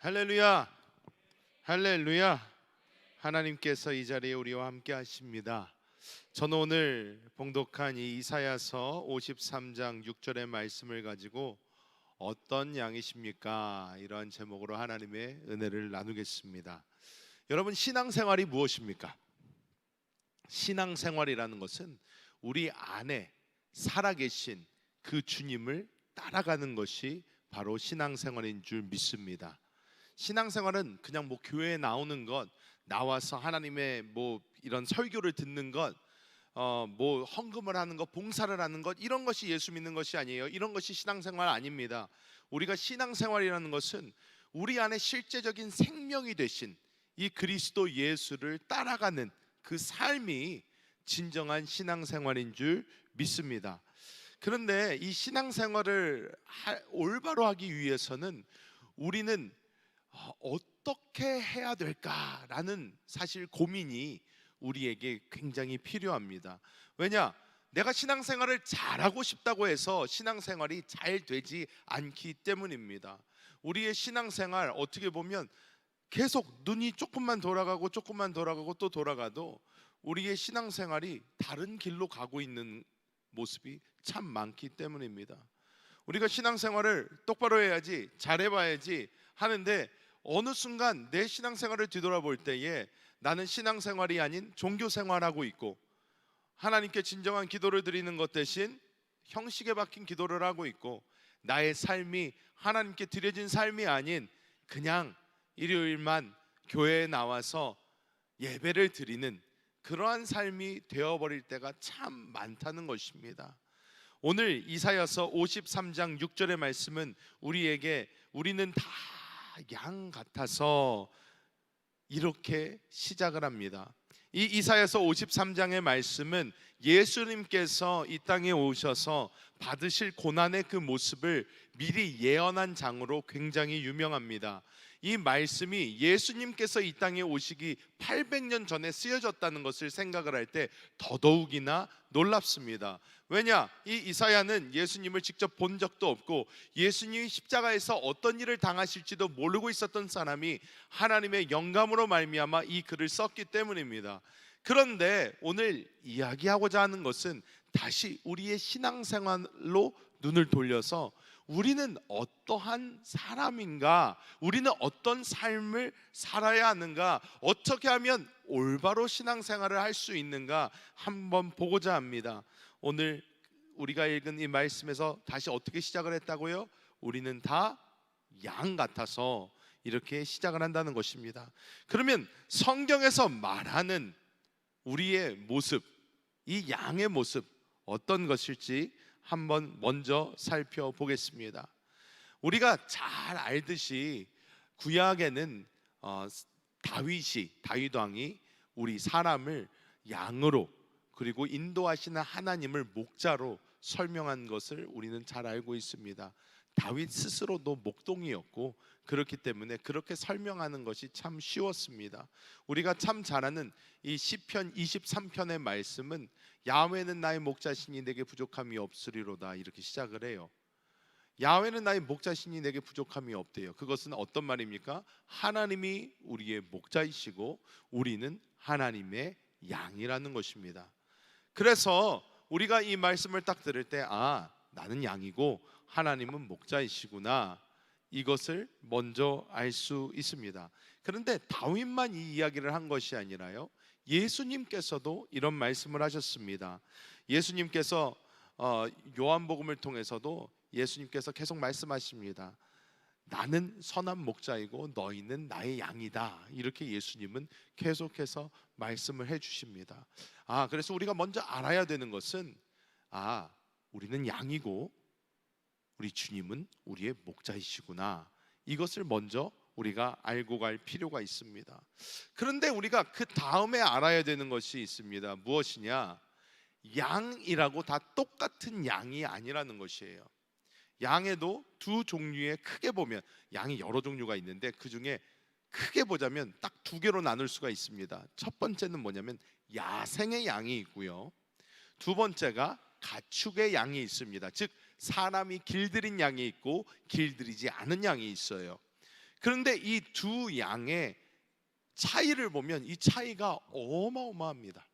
할렐루야, 할렐루야. 하나님께서 이 자리에 우리와 함께 하십니다. 저는 오늘 봉독한 이 이사야서 53장 6절의 말씀을 가지고 어떤 양이십니까? 이러한 제목으로 하나님의 은혜를 나누겠습니다. 여러분, 신앙생활이 무엇입니까? 신앙생활이라는 것은 우리 안에 살아계신 그 주님을 따라가는 것이 바로 신앙생활인 줄 믿습니다. 신앙생활은 그냥 교회에 나오는 것, 나와서 하나님의 이런 설교를 듣는 것, 헌금을 하는 것, 봉사를 하는 것, 이런 것이 예수 믿는 것이 아니에요. 이런 것이 신앙생활 아닙니다. 우리가 신앙생활이라는 것은 우리 안에 실제적인 생명이 되신 이 그리스도 예수를 따라가는 그 삶이 진정한 신앙생활인 줄 믿습니다. 그런데 이 신앙생활을 올바로 하기 위해서는 우리는 어떻게 해야 될까라는 사실 고민이 우리에게 굉장히 필요합니다. 왜냐? 내가 신앙생활을 잘하고 싶다고 해서 신앙생활이 잘 되지 않기 때문입니다. 우리의 신앙생활 어떻게 보면 계속 눈이 조금만 돌아가고 조금만 돌아가고 또 돌아가도 우리의 신앙생활이 다른 길로 가고 있는 모습이 참 많기 때문입니다. 우리가 신앙생활을 똑바로 해야지, 잘해봐야지 하는데 어느 순간 내 신앙생활을 뒤돌아볼 때에 나는 신앙생활이 아닌 종교생활하고 있고, 하나님께 진정한 기도를 드리는 것 대신 형식에 박힌 기도를 하고 있고, 나의 삶이 하나님께 드려진 삶이 아닌 그냥 일요일만 교회에 나와서 예배를 드리는 그러한 삶이 되어버릴 때가 참 많다는 것입니다. 오늘 이사야서 53장 6절의 말씀은 우리에게 우리는 다 양 같아서 이렇게 시작을 합니다. 이 이사야서 53장의 말씀은 예수님께서 이 땅에 오셔서 받으실 고난의 그 모습을 미리 예언한 장으로 굉장히 유명합니다. 이 말씀이 예수님께서 이 땅에 오시기 800년 전에 쓰여졌다는 것을 생각을 할 때 더더욱이나 놀랍습니다. 왜냐? 이 이사야는 예수님을 직접 본 적도 없고 예수님이 십자가에서 어떤 일을 당하실지도 모르고 있었던 사람이 하나님의 영감으로 말미암아 이 글을 썼기 때문입니다. 그런데 오늘 이야기하고자 하는 것은 다시 우리의 신앙생활로 눈을 돌려서 우리는 어떠한 사람인가, 우리는 어떤 삶을 살아야 하는가, 어떻게 하면 올바로 신앙생활을 할 수 있는가 한번 보고자 합니다. 오늘 우리가 읽은 이 말씀에서 다시 어떻게 시작을 했다고요? 우리는 다 양 같아서 이렇게 시작을 한다는 것입니다. 그러면 성경에서 말하는 우리의 모습, 이 양의 모습 어떤 것일지 한번 먼저 살펴보겠습니다. 우리가 잘 알듯이 구약에는 다윗 왕이 우리 사람을 양으로, 그리고 인도하시는 하나님을 목자로 설명한 것을 우리는 잘 알고 있습니다. 다윗 스스로도 목동이었고 그렇기 때문에 그렇게 설명하는 것이 참 쉬웠습니다. 우리가 참 잘 아는 이 시편 23편의 말씀은 야훼는 나의 목자시니 내게 부족함이 없으리로다, 이렇게 시작을 해요. 야훼는 나의 목자시니 내게 부족함이 없대요. 그것은 어떤 말입니까? 하나님이 우리의 목자이시고 우리는 하나님의 양이라는 것입니다. 그래서 우리가 이 말씀을 딱 들을 때 나는 양이고 하나님은 목자이시구나, 이것을 먼저 알 수 있습니다. 그런데 다윗만 이 이야기를 한 것이 아니라요, 예수님께서도 이런 말씀을 하셨습니다. 예수님께서 요한복음을 통해서도 예수님께서 계속 말씀하십니다. 나는 선한 목자이고 너희는 나의 양이다, 이렇게 예수님은 계속해서 말씀을 해주십니다. 그래서 우리가 먼저 알아야 되는 것은 우리는 양이고 우리 주님은 우리의 목자이시구나, 이것을 먼저 우리가 알고 갈 필요가 있습니다. 그런데 우리가 그 다음에 알아야 되는 것이 있습니다. 무엇이냐? 양이라고 다 똑같은 양이 아니라는 것이에요. 양에도 두 종류의, 크게 보면 양이 여러 종류가 있는데 그 중에 크게 보자면 딱 두 개로 나눌 수가 있습니다. 첫 번째는 뭐냐면 야생의 양이 있고요, 두 번째가 가축의 양이 있습니다. 즉 사람이 길들인 양이 있고 길들이지 않은 양이 있어요. 그런데 이 두 양의 차이를 보면 이 차이가 어마어마합니다.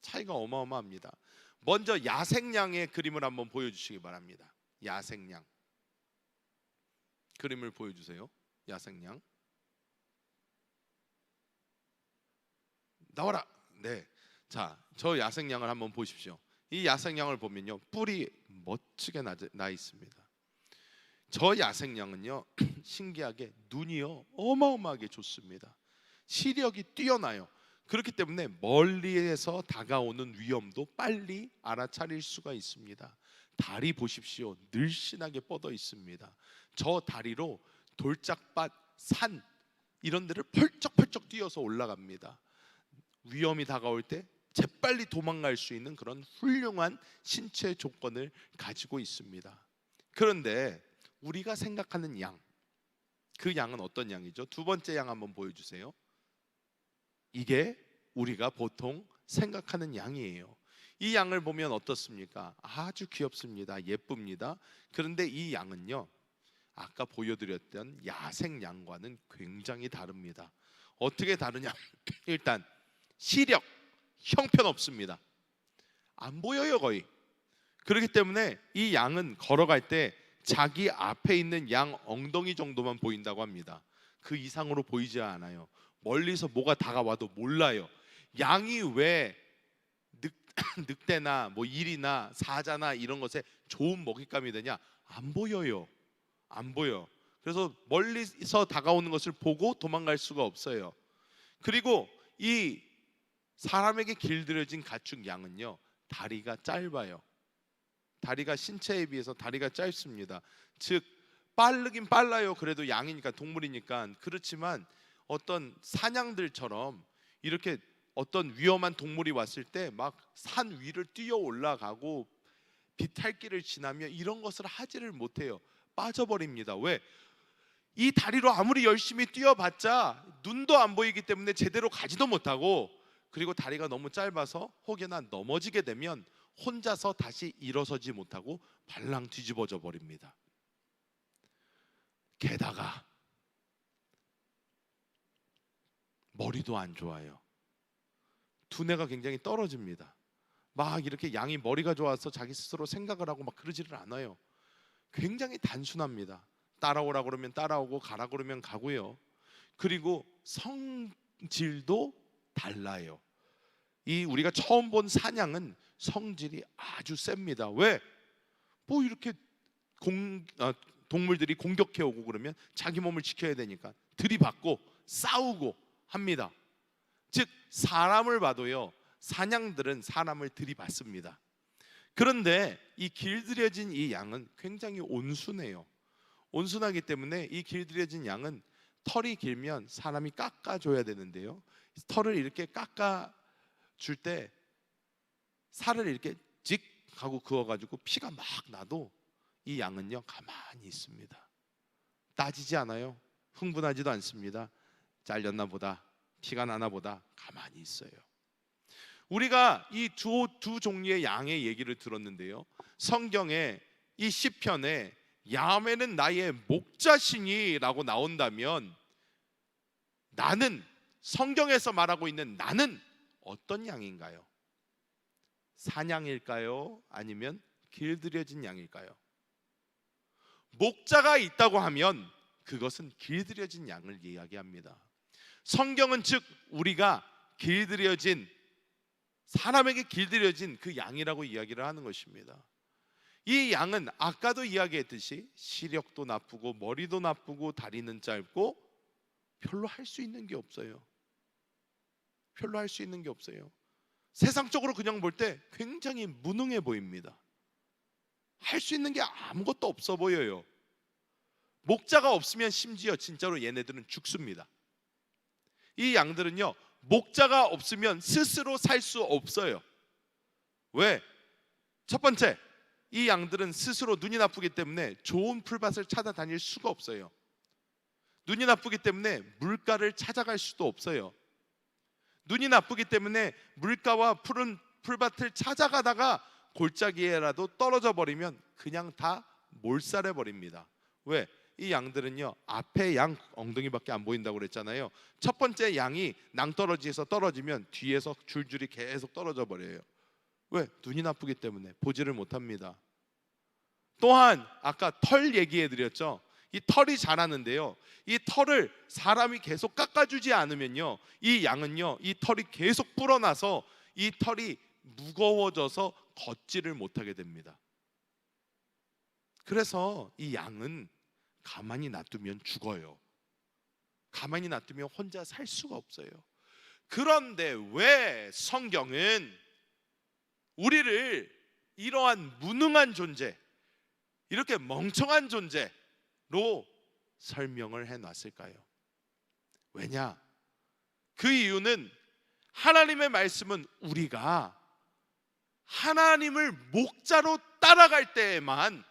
차이가 어마어마합니다. 먼저 야생양의 그림을 한번 보여주시기 바랍니다. 야생양 그림을 보여주세요. 야생양 나와라. 네, 자, 저 야생양을 한번 보십시오. 이 야생양을 보면요, 뿔이 멋지게 나 있습니다. 저 야생양은요 신기하게 눈이요 어마어마하게 좋습니다. 시력이 뛰어나요. 그렇기 때문에 멀리에서 다가오는 위험도 빨리 알아차릴 수가 있습니다. 다리 보십시오. 늘씬하게 뻗어 있습니다. 저 다리로 돌짝밭, 산 이런 데를 펄쩍펄쩍 뛰어서 올라갑니다. 위험이 다가올 때 재빨리 도망갈 수 있는 그런 훌륭한 신체 조건을 가지고 있습니다. 그런데 우리가 생각하는 양, 그 양은 어떤 양이죠? 두 번째 양 한번 보여주세요. 이게 우리가 보통 생각하는 양이에요. 이 양을 보면 어떻습니까? 아주 귀엽습니다. 예쁩니다. 그런데 이 양은요, 아까 보여드렸던 야생 양과는 굉장히 다릅니다. 어떻게 다르냐? 일단 시력 형편없습니다. 안 보여요 거의. 그렇기 때문에 이 양은 걸어갈 때 자기 앞에 있는 양 엉덩이 정도만 보인다고 합니다. 그 이상으로 보이지 않아요. 멀리서 뭐가 다가와도 몰라요. 양이 왜 늑대나 뭐 일이나 사자나 이런 것에 좋은 먹잇감이 되냐? 안 보여요. 안 보여. 그래서 멀리서 다가오는 것을 보고 도망갈 수가 없어요. 그리고 이 사람에게 길들여진 가축 양은요, 다리가 짧아요. 다리가 신체에 비해서 다리가 짧습니다. 즉 빠르긴 빨라요. 그래도 양이니까, 동물이니까. 그렇지만 어떤 사냥들처럼 이렇게 어떤 위험한 동물이 왔을 때 막 산 위를 뛰어 올라가고 비탈길을 지나며 이런 것을 하지를 못해요. 빠져버립니다. 왜? 이 다리로 아무리 열심히 뛰어봤자 눈도 안 보이기 때문에 제대로 가지도 못하고, 그리고 다리가 너무 짧아서 혹여나 넘어지게 되면 혼자서 다시 일어서지 못하고 발랑 뒤집어져 버립니다. 게다가 머리도 안 좋아요. 두뇌가 굉장히 떨어집니다. 막 이렇게 양이 머리가 좋아서 자기 스스로 생각을 하고 막 그러지를 않아요. 굉장히 단순합니다. 따라오라 그러면 따라오고 가라 그러면 가고요. 그리고 성질도 달라요. 이 우리가 처음 본 사냥은 성질이 아주 셉니다. 왜? 뭐 이렇게 동물들이 공격해 오고 그러면 자기 몸을 지켜야 되니까 들이받고 싸우고 합니다. 즉 사람을 봐도요, 사냥들은 사람을 들이받습니다. 그런데 이 길들여진 이 양은 굉장히 온순해요. 온순하기 때문에 이 길들여진 양은 털이 길면 사람이 깎아줘야 되는데요, 털을 이렇게 깎아줄 때 살을 이렇게 찍 하고 그어가지고 피가 막 나도 이 양은요 가만히 있습니다. 따지지 않아요. 흥분하지도 않습니다. 잘렸나 보다, 피가 나나 보다, 가만히 있어요. 우리가 이 두 종류의 양의 얘기를 들었는데요, 성경에 이 시편에 야훼는 나의 목자시니라고 나온다면, 나는, 성경에서 말하고 있는 나는 어떤 양인가요? 사냥일까요? 아니면 길들여진 양일까요? 목자가 있다고 하면 그것은 길들여진 양을 이야기합니다. 성경은 즉 우리가 길들여진, 사람에게 길들여진 그 양이라고 이야기를 하는 것입니다. 이 양은 아까도 이야기했듯이 시력도 나쁘고 머리도 나쁘고 다리는 짧고 별로 할 수 있는 게 없어요. 별로 할 수 있는 게 없어요. 세상적으로 그냥 볼 때 굉장히 무능해 보입니다. 할 수 있는 게 아무것도 없어 보여요. 목자가 없으면 심지어 진짜로 얘네들은 죽습니다. 이 양들은요, 목자가 없으면 스스로 살 수 없어요. 왜? 첫 번째, 이 양들은 스스로 눈이 나쁘기 때문에 좋은 풀밭을 찾아다닐 수가 없어요. 눈이 나쁘기 때문에 물가를 찾아갈 수도 없어요. 눈이 나쁘기 때문에 물가와 푸른 풀밭을 찾아가다가 골짜기에라도 떨어져 버리면 그냥 다 몰살해 버립니다. 왜? 이 양들은요, 앞에 양 엉덩이밖에 안 보인다고 그랬잖아요. 첫 번째 양이 낭떠러지에서 떨어지면 뒤에서 줄줄이 계속 떨어져 버려요. 왜? 눈이 나쁘기 때문에 보지를 못합니다. 또한 아까 털 얘기해 드렸죠. 이 털이 자라는데요, 이 털을 사람이 계속 깎아주지 않으면요, 이 양은요, 이 털이 계속 불어나서 이 털이 무거워져서 걷지를 못하게 됩니다. 그래서 이 양은 가만히 놔두면 죽어요. 가만히 놔두면 혼자 살 수가 없어요. 그런데 왜 성경은 우리를 이러한 무능한 존재, 이렇게 멍청한 존재로 설명을 해놨을까요? 왜냐? 그 이유는 하나님의 말씀은 우리가 하나님을 목자로 따라갈 때에만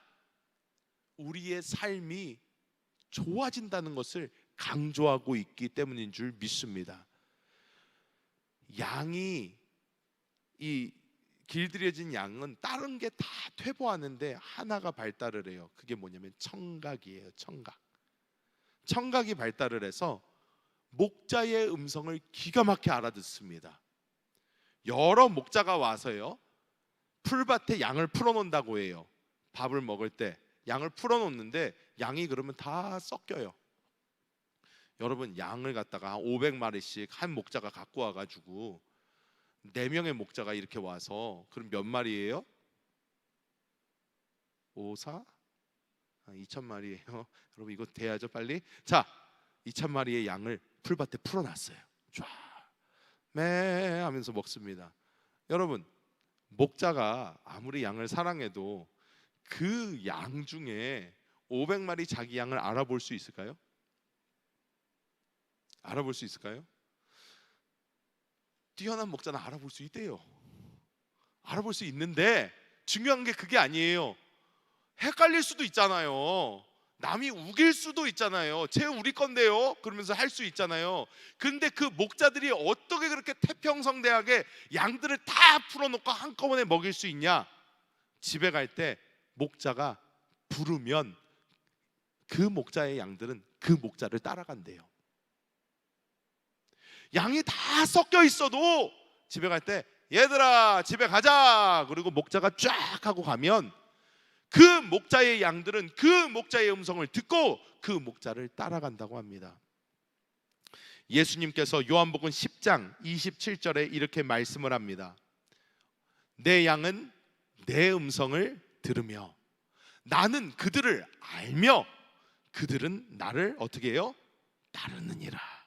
우리의 삶이 좋아진다는 것을 강조하고 있기 때문인 줄 믿습니다. 양이, 이 길들여진 양은 다른 게 다 퇴보하는데 하나가 발달을 해요. 그게 뭐냐면 청각이에요. 청각이 발달을 해서 목자의 음성을 기가 막히게 알아듣습니다. 여러 목자가 와서요, 풀밭에 양을 풀어놓는다고 해요. 밥을 먹을 때 양을 풀어놓는데 양이 그러면 다 섞여요. 여러분, 양을 갖다가 500마리씩 한 목자가 갖고 와가지고 4명의 목자가 이렇게 와서 그럼 몇 마리예요? 5, 4? 2000마리예요. 여러분 이거 돼야죠 빨리. 자, 2000마리의 양을 풀밭에 풀어놨어요. 쫙 매 하면서 먹습니다. 여러분, 목자가 아무리 양을 사랑해도 그 양 중에 500마리 자기 양을 알아볼 수 있을까요? 알아볼 수 있을까요? 뛰어난 목자는 알아볼 수 있대요. 알아볼 수 있는데 중요한 게 그게 아니에요. 헷갈릴 수도 있잖아요. 남이 우길 수도 있잖아요. 쟤 우리 건데요? 그러면서 할 수 있잖아요. 근데 그 목자들이 어떻게 그렇게 태평성대하게 양들을 다 풀어놓고 한꺼번에 먹일 수 있냐? 집에 갈 때 목자가 부르면 그 목자의 양들은 그 목자를 따라간대요. 양이 다 섞여 있어도 집에 갈 때 얘들아 집에 가자, 그리고 목자가 쫙 하고 가면 그 목자의 양들은 그 목자의 음성을 듣고 그 목자를 따라간다고 합니다. 예수님께서 요한복음 10장 27절에 이렇게 말씀을 합니다. 내 양은 내 음성을 들으며 나는 그들을 알며 그들은 나를 어떻게 해요? 따르느니라.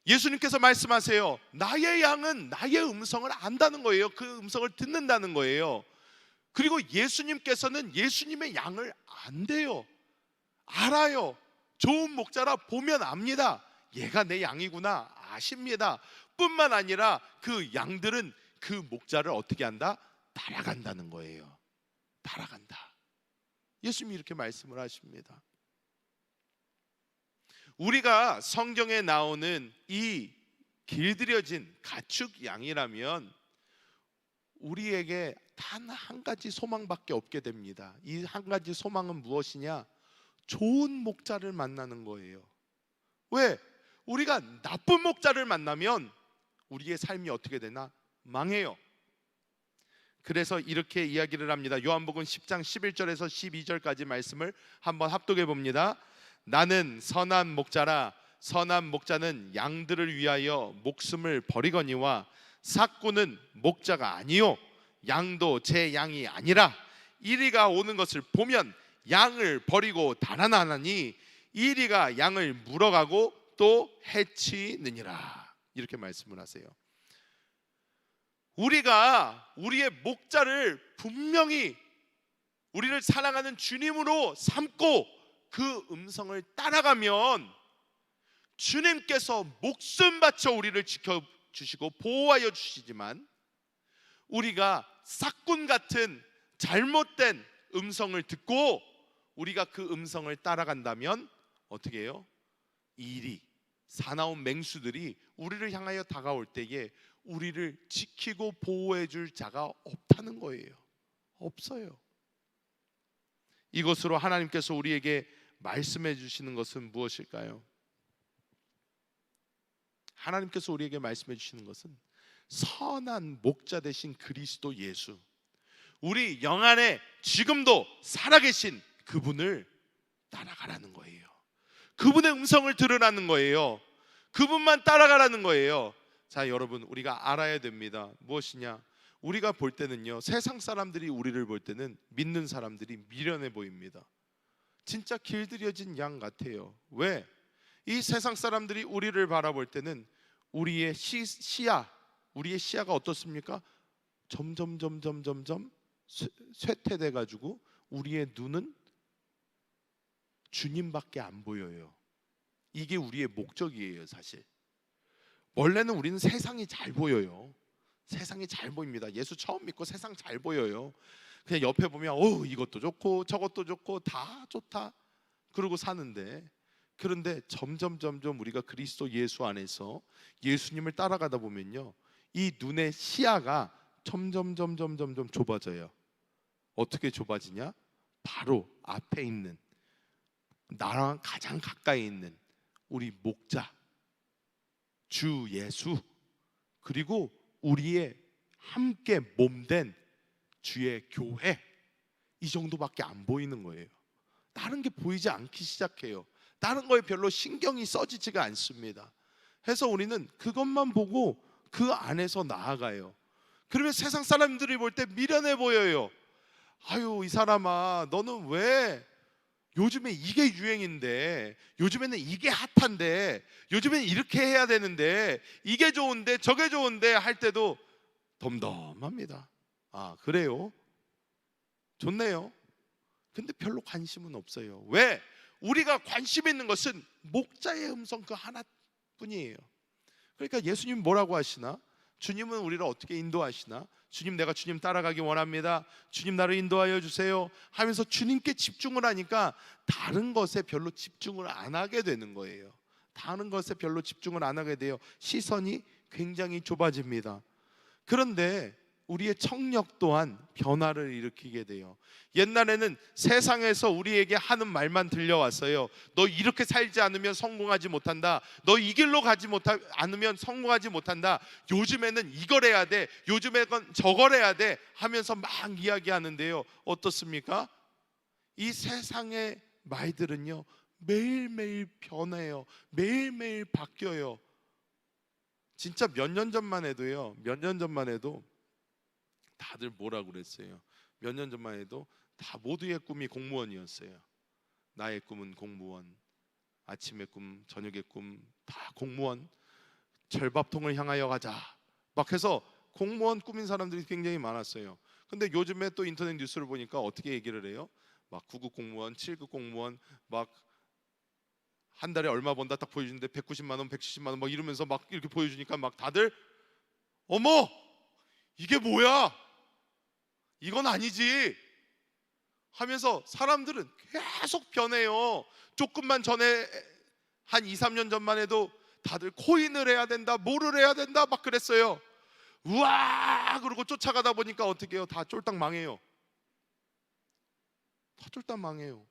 예수님께서 말씀하세요. 나의 양은 나의 음성을 안다는 거예요. 그 음성을 듣는다는 거예요. 그리고 예수님께서는 예수님의 양을 안대요. 알아요. 좋은 목자라 보면 압니다. 얘가 내 양이구나 아십니다. 뿐만 아니라 그 양들은 그 목자를 어떻게 한다? 따라간다는 거예요. 따라간다. 예수님이 이렇게 말씀을 하십니다. 우리가 성경에 나오는 이 길들여진 가축 양이라면 우리에게 단 한 가지 소망밖에 없게 됩니다. 이 한 가지 소망은 무엇이냐? 좋은 목자를 만나는 거예요. 왜? 우리가 나쁜 목자를 만나면 우리의 삶이 어떻게 되나? 망해요. 그래서 이렇게 이야기를 합니다. 요한복음 10장 11절에서 12절까지 말씀을 한번 합독해 봅니다. 나는 선한 목자라. 선한 목자는 양들을 위하여 목숨을 버리거니와 삭구는 목자가 아니요 양도 제 양이 아니라 이리가 오는 것을 보면 양을 버리고 달아나니 이리가 양을 물어가고 또 해치느니라. 이렇게 말씀을 하세요. 우리가 우리의 목자를 분명히 우리를 사랑하는 주님으로 삼고 그 음성을 따라가면 주님께서 목숨 바쳐 우리를 지켜주시고 보호하여 주시지만 우리가 삭군 같은 잘못된 음성을 듣고 우리가 그 음성을 따라간다면 어떻게 해요? 이리 사나운 맹수들이 우리를 향하여 다가올 때에 우리를 지키고 보호해 줄 자가 없다는 거예요. 없어요. 이것으로 하나님께서 우리에게 말씀해 주시는 것은 무엇일까요? 하나님께서 우리에게 말씀해 주시는 것은 선한 목자 되신 그리스도 예수, 우리 영 안에 지금도 살아계신 그분을 따라가라는 거예요. 그분의 음성을 들으라는 거예요. 그분만 따라가라는 거예요. 자, 여러분, 우리가 알아야 됩니다. 무엇이냐? 우리가 볼 때는요, 세상 사람들이 우리를 볼 때는 믿는 사람들이 미련해 보입니다. 진짜 길들여진 양 같아요. 왜? 이 세상 사람들이 우리를 바라볼 때는 우리의 우리의 시야가 어떻습니까? 점점 쇠퇴돼 가지고 우리의 눈은 주님밖에 안 보여요. 이게 우리의 목적이에요. 사실 원래는 우리는 세상이 잘 보여요. 세상이 잘 보입니다. 예수 처음 믿고 세상 잘 보여요. 그냥 옆에 보면 이것도 좋고 저것도 좋고 다 좋다 그러고 사는데, 그런데 점점 우리가 그리스도 예수 안에서 예수님을 따라가다 보면요, 이 눈의 시야가 점점 좁아져요. 어떻게 좁아지냐? 바로 앞에 있는, 나랑 가장 가까이 있는 우리 목자 주 예수, 그리고 우리의 함께 몸된 주의 교회, 이 정도밖에 안 보이는 거예요. 다른 게 보이지 않기 시작해요. 다른 거에 별로 신경이 써지지가 않습니다. 해서 우리는 그것만 보고 그 안에서 나아가요. 그러면 세상 사람들이 볼 때 미련해 보여요. 아유, 이 사람아, 너는 왜 요즘에 이게 유행인데, 요즘에는 이게 핫한데, 요즘에는 이렇게 해야 되는데, 이게 좋은데 저게 좋은데 할 때도 덤덤합니다. 아, 그래요? 좋네요. 근데 별로 관심은 없어요. 왜? 우리가 관심 있는 것은 목자의 음성 그 하나뿐이에요. 그러니까 예수님 뭐라고 하시나? 주님은 우리를 어떻게 인도하시나? 주님, 내가 주님 따라가기 원합니다. 주님, 나를 인도하여 주세요 하면서 주님께 집중을 하니까 다른 것에 별로 집중을 안 하게 되는 거예요. 다른 것에 별로 집중을 안 하게 돼요. 시선이 굉장히 좁아집니다. 그런데 우리의 청력 또한 변화를 일으키게 돼요. 옛날에는 세상에서 우리에게 하는 말만 들려왔어요. 너 이렇게 살지 않으면 성공하지 못한다. 너 이 길로 가지 않으면 성공하지 못한다. 요즘에는 이걸 해야 돼. 요즘에는 저걸 해야 돼 하면서 막 이야기하는데요, 어떻습니까? 이 세상의 말들은요, 매일매일 변해요. 매일매일 바뀌어요. 진짜 몇 년 전만 해도요, 다들 뭐라고 그랬어요? 몇 년 전만 해도 다 모두의 꿈이 공무원이었어요. 나의 꿈은 공무원, 아침의 꿈, 저녁의 꿈 다 공무원, 절밥통을 향하여 가자 막 해서 공무원 꿈인 사람들이 굉장히 많았어요. 근데 요즘에 또 인터넷 뉴스를 보니까 어떻게 얘기를 해요? 막 9급 공무원, 7급 공무원, 막 한 달에 얼마 번다 딱 보여주는데 190만 원, 170만 원 막 이러면서 막 이렇게 보여주니까 막 다들 어머, 이게 뭐야? 이건 아니지 하면서 사람들은 계속 변해요. 조금만 전에 한 2, 3년 전만 해도 다들 코인을 해야 된다, 뭐를 해야 된다 막 그랬어요. 우와 그러고 쫓아가다 보니까 어떻게 해요? 다 쫄딱 망해요. 다 쫄딱 망해요.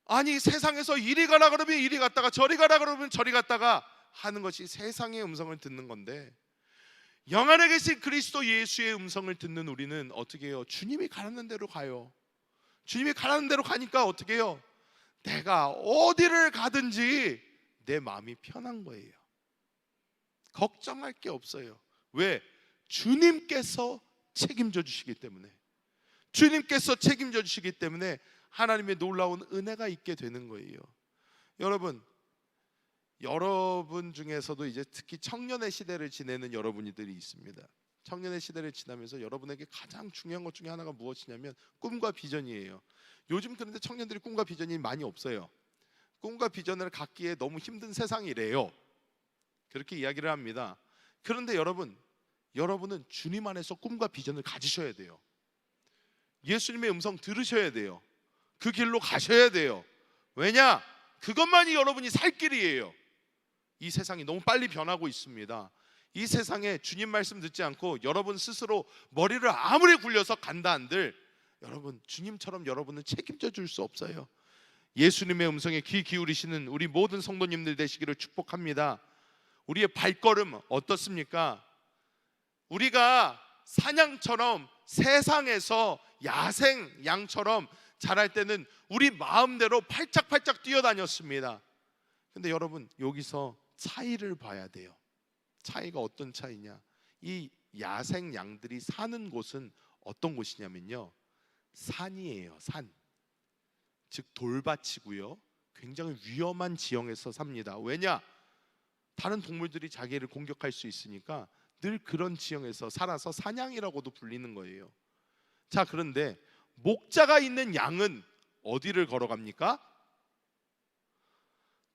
아니, 세상에서 이리 가라 그러면 이리 갔다가 저리 가라 그러면 저리 갔다가 하는 것이 세상의 음성을 듣는 건데, 영 안에 계신 그리스도 예수의 음성을 듣는 우리는 어떻게 해요? 주님이 가라는 대로 가요. 주님이 가라는 대로 가니까 어떻게 해요? 내가 어디를 가든지 내 마음이 편한 거예요. 걱정할 게 없어요. 왜? 주님께서 책임져 주시기 때문에. 주님께서 책임져 주시기 때문에 하나님의 놀라운 은혜가 있게 되는 거예요. 여러분 중에서도 이제 특히 청년의 시대를 지내는 여러분들이 있습니다. 청년의 시대를 지나면서 여러분에게 가장 중요한 것 중에 하나가 무엇이냐면 꿈과 비전이에요. 요즘 그런데 청년들이 꿈과 비전이 많이 없어요. 꿈과 비전을 갖기에 너무 힘든 세상이래요. 그렇게 이야기를 합니다. 그런데 여러분은 주님 안에서 꿈과 비전을 가지셔야 돼요. 예수님의 음성 들으셔야 돼요. 그 길로 가셔야 돼요. 왜냐? 그것만이 여러분이 살 길이에요. 이 세상이 너무 빨리 변하고 있습니다. 이 세상에 주님 말씀 듣지 않고 여러분 스스로 머리를 아무리 굴려서 간다 한들 여러분, 주님처럼 여러분은 책임져 줄 수 없어요. 예수님의 음성에 귀 기울이시는 우리 모든 성도님들 되시기를 축복합니다. 우리의 발걸음 어떻습니까? 우리가 사냥처럼 세상에서 야생 양처럼 자랄 때는 우리 마음대로 팔짝팔짝 뛰어다녔습니다. 근데 여러분, 여기서 차이를 봐야 돼요. 차이가 어떤 차이냐? 이 야생 양들이 사는 곳은 어떤 곳이냐면요, 산이에요. 산. 즉 돌밭이고요, 굉장히 위험한 지형에서 삽니다. 왜냐? 다른 동물들이 자기를 공격할 수 있으니까 늘 그런 지형에서 살아서 사냥이라고도 불리는 거예요. 자, 그런데 목자가 있는 양은 어디를 걸어갑니까?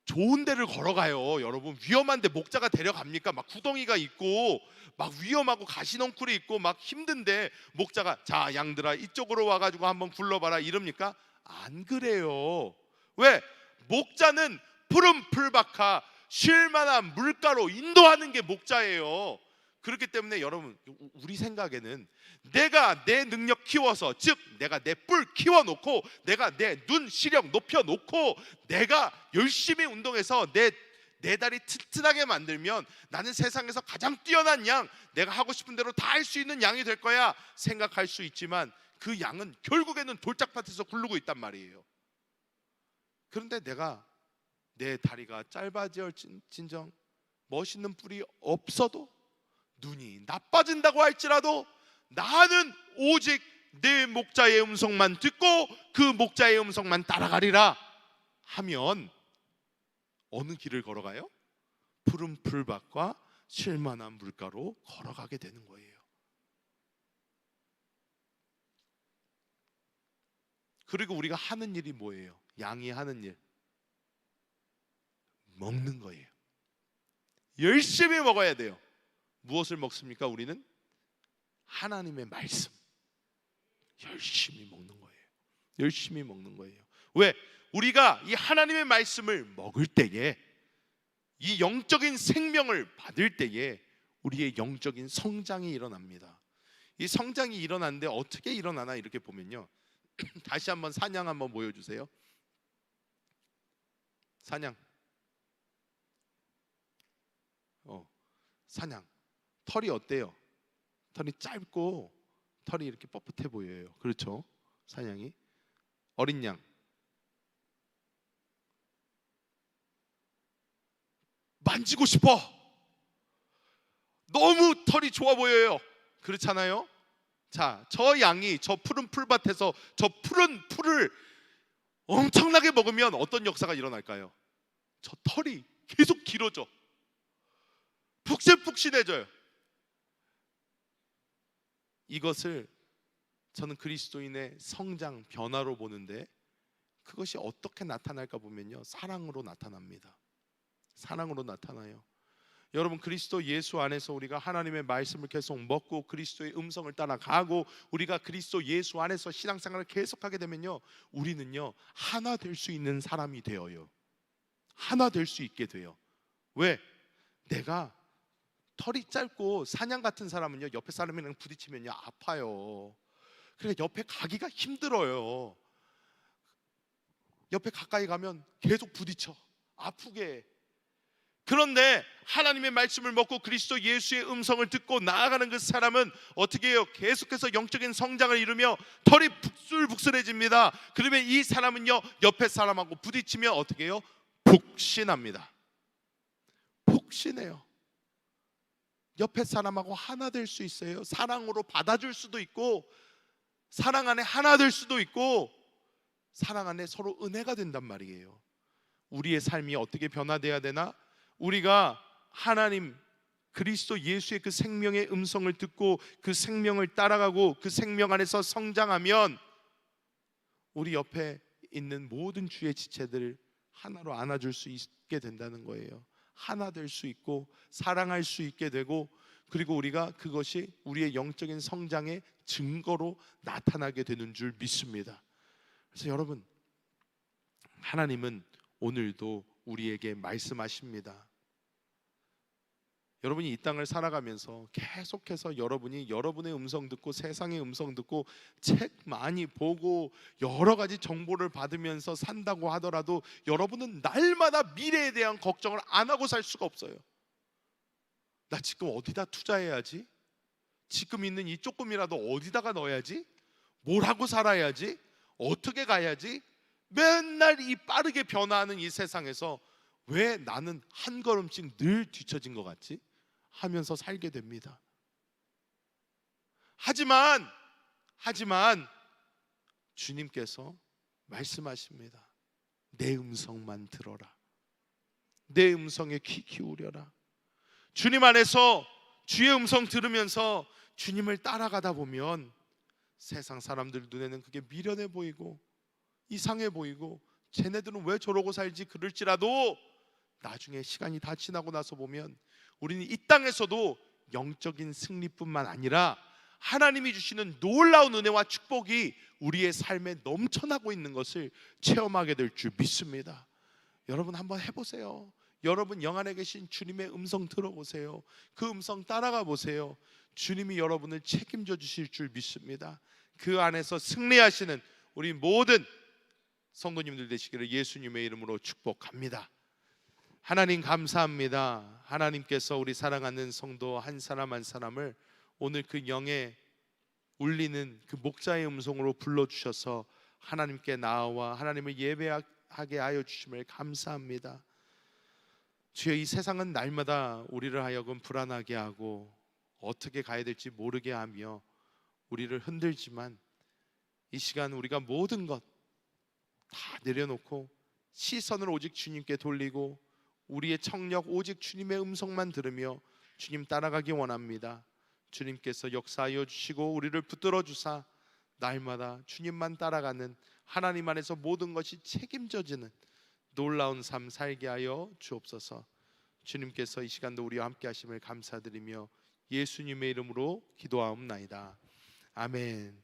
좋은 데를 걸어가요. 여러분, 위험한데 목자가 데려갑니까? 막 구덩이가 있고 막 위험하고 가시넝쿨이 있고 막 힘든데 목자가 자 양들아 이쪽으로 와가지고 한번 굴러봐라 이럽니까? 안 그래요. 왜? 목자는 푸른 풀밭과 쉴만한 물가로 인도하는 게 목자예요. 그렇기 때문에 여러분, 우리 생각에는 내가 내 능력 키워서, 즉 내가 내 뿔 키워놓고 내가 내 눈 시력 높여놓고 내가 열심히 운동해서 내 다리 튼튼하게 만들면 나는 세상에서 가장 뛰어난 양, 내가 하고 싶은 대로 다 할 수 있는 양이 될 거야 생각할 수 있지만 그 양은 결국에는 돌짝밭에서 굴르고 있단 말이에요. 그런데 내가 내 다리가 짧아질진정 멋있는 뿔이 없어도 눈이 나빠진다고 할지라도 나는 오직 내 목자의 음성만 듣고 그 목자의 음성만 따라가리라 하면 어느 길을 걸어가요? 푸른 풀밭과 쉴만한 물가로 걸어가게 되는 거예요. 그리고 우리가 하는 일이 뭐예요? 양이 하는 일, 먹는 거예요. 열심히 먹어야 돼요. 무엇을 먹습니까? 우리는 하나님의 말씀 열심히 먹는 거예요. 열심히 먹는 거예요. 왜? 우리가 이 하나님의 말씀을 먹을 때에, 이 영적인 생명을 받을 때에 우리의 영적인 성장이 일어납니다. 이 성장이 일어나는데 어떻게 일어나나 이렇게 보면요, 다시 한번 사냥 한번 보여주세요. 사냥. 사냥. 털이 어때요? 털이 짧고 털이 이렇게 뻣뻣해 보여요. 그렇죠? 사냥이. 어린 양. 만지고 싶어. 너무 털이 좋아 보여요. 그렇잖아요? 자, 저 양이 저 푸른 풀밭에서 저 푸른 풀을 엄청나게 먹으면 어떤 역사가 일어날까요? 저 털이 계속 길어져. 푹신푹신해져요. 이것을 저는 그리스도인의 성장, 변화로 보는데, 그것이 어떻게 나타날까 보면요, 사랑으로 나타납니다. 사랑으로 나타나요. 여러분, 그리스도 예수 안에서 우리가 하나님의 말씀을 계속 먹고 그리스도의 음성을 따라가고 우리가 그리스도 예수 안에서 신앙생활을 계속하게 되면요, 우리는요 하나 될 수 있는 사람이 되어요. 하나 될 수 있게 돼요. 왜? 내가 털이 짧고 사냥 같은 사람은요, 옆에 사람이랑 부딪히면요 아파요. 그러니까 옆에 가기가 힘들어요. 옆에 가까이 가면 계속 부딪혀, 아프게 해. 그런데 하나님의 말씀을 먹고 그리스도 예수의 음성을 듣고 나아가는 그 사람은 어떻게 해요? 계속해서 영적인 성장을 이루며 털이 북슬북슬해집니다. 그러면 이 사람은요 옆에 사람하고 부딪히면 어떻게 해요? 푹신합니다. 푹신해요. 옆에 사람하고 하나 될 수 있어요. 사랑으로 받아줄 수도 있고, 사랑 안에 하나 될 수도 있고, 사랑 안에 서로 은혜가 된단 말이에요. 우리의 삶이 어떻게 변화돼야 되나? 우리가 하나님 그리스도 예수의 그 생명의 음성을 듣고 그 생명을 따라가고 그 생명 안에서 성장하면 우리 옆에 있는 모든 주의 지체들을 하나로 안아줄 수 있게 된다는 거예요. 하나 될 수 있고 사랑할 수 있게 되고, 그리고 우리가 그것이 우리의 영적인 성장의 증거로 나타나게 되는 줄 믿습니다. 그래서 여러분, 하나님은 오늘도 우리에게 말씀하십니다. 여러분이 이 땅을 살아가면서 계속해서 여러분이 여러분의 음성 듣고 세상의 음성 듣고 책 많이 보고 여러 가지 정보를 받으면서 산다고 하더라도 여러분은 날마다 미래에 대한 걱정을 안 하고 살 수가 없어요. 나 지금 어디다 투자해야지? 지금 있는 이 조금이라도 어디다가 넣어야지? 뭘 하고 살아야지? 어떻게 가야지? 맨날 이 빠르게 변화하는 이 세상에서 왜 나는 한 걸음씩 늘 뒤처진 것 같지? 하면서 살게 됩니다. 하지만 주님께서 말씀하십니다. 내 음성만 들어라. 내 음성에 귀 기울여라. 주님 안에서 주의 음성 들으면서 주님을 따라가다 보면 세상 사람들 눈에는 그게 미련해 보이고 이상해 보이고 쟤네들은 왜 저러고 살지 그럴지라도 나중에 시간이 다 지나고 나서 보면 우리는 이 땅에서도 영적인 승리뿐만 아니라 하나님이 주시는 놀라운 은혜와 축복이 우리의 삶에 넘쳐나고 있는 것을 체험하게 될 줄 믿습니다. 여러분 한번 해보세요. 여러분 영 안에 계신 주님의 음성 들어보세요. 그 음성 따라가 보세요. 주님이 여러분을 책임져 주실 줄 믿습니다. 그 안에서 승리하시는 우리 모든 성도님들 되시기를 예수님의 이름으로 축복합니다. 하나님 감사합니다. 하나님께서 우리 사랑하는 성도 한 사람 한 사람을 오늘 그 영에 울리는 그 목자의 음성으로 불러주셔서 하나님께 나아와 하나님을 예배하게 하여 주심을 감사합니다. 주여, 이 세상은 날마다 우리를 하여금 불안하게 하고 어떻게 가야 될지 모르게 하며 우리를 흔들지만 이 시간 우리가 모든 것 다 내려놓고 시선을 오직 주님께 돌리고 우리의 청력 오직 주님의 음성만 들으며 주님 따라가기 원합니다. 주님께서 역사하여 주시고 우리를 붙들어 주사 날마다 주님만 따라가는 하나님 안에서 모든 것이 책임져지는 놀라운 삶 살게 하여 주옵소서. 주님께서 이 시간도 우리와 함께 하심을 감사드리며 예수님의 이름으로 기도하옵나이다. 아멘.